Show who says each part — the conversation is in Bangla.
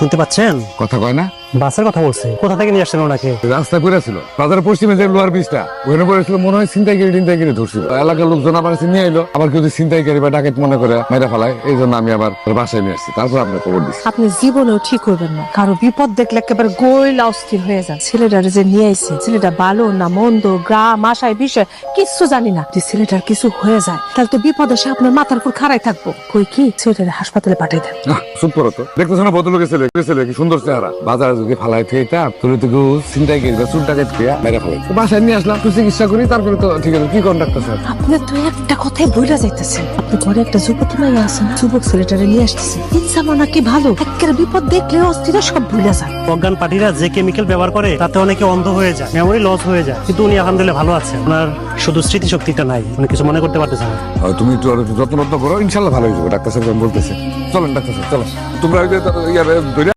Speaker 1: শুনতে পাচ্ছেন?
Speaker 2: কথা কয় না,
Speaker 1: বাসের কথা বলছে। কোথা থেকে নিয়ে আসছেন ওনাকে?
Speaker 2: রাস্তায় পড়েছিল বাজারের পশ্চিমে যে লোহার ব্রিজটা ওখানে পড়েছিল, মনে হয় ছিনতাইকারী ধরছিল। এলাকার লোকজন আমার কাছে নিয়ে এলো, আবার কেউ ছিনতাইকারী বা ডাকাত মনে করে মেরে ফেলায়। এই জন্য আমি আবার বাসায় নিয়ে আসছি, তারপর আপনার খবর দিচ্ছি।
Speaker 3: আপনি জীবনেও ঠিক করবেন না, কারো বিপদ দেখলে একেবারে গইলা অস্থির হয়ে যান। ছেলেটারে যে নিয়ে আইছে, ছেলেটা ভালো না মন্দ, গ্রাম আশায় বিষয় কিচ্ছু জানি না। যে ছেলেটার কিছু হয়ে যায় তাহলে তো বিপদে সে আপনার মাথার উপর খাড়াই থাকবো। কই কি ছেলেটারে হাসপাতালে পাঠিয়ে দেন।
Speaker 2: চুপ করো তো, দেখতেছো না ভদ্রলোকের ছেলে কি সুন্দর চেহারা। বাজারে যদি ফালাই থেকে তুলে তো কেউ ছিনতাইকারী বা চুল টাকাত খেয়ে মেরে ফেলাই। বাসায় নিয়ে আসলাম, একটু চিকিৎসা করি, তারপরে তো ঠিক আছে। কি করেন ডাক্তার সাহেব?
Speaker 3: আপনি তো একটা কথাই বইলা যাইতেছেন। আপনি ঘরে একটা যুবতী মাইয়া আছে না, যুবক ছেলেটারে নিয়ে আসতেছে। ইনসামা নাকি ভালো, একেবারে বিপদ দেখলে অস্থির সব ভুলে যায়।
Speaker 1: অজ্ঞান পার্টিরা যে কেমিক্যাল ব্যবহার করে তাতে অনেকে অন্ধ হয়ে যায়, মেমোরি লস হয়ে যায়। কিন্তু উনি আলহামদুলিল্লাহ ভালো আছেন। ওনার শুধু স্মৃতিশক্তিটা নাই, উনি কিছু মনে করতে পারতেছেন না।
Speaker 2: তুমি একটু যত্ন করো, ইনশাল্লাহ ভালো হয়ে যাবে। ডাক্তার সাহেব বলতেছে। চলেন ডাক্তার সাহেব, চলো তোমরা।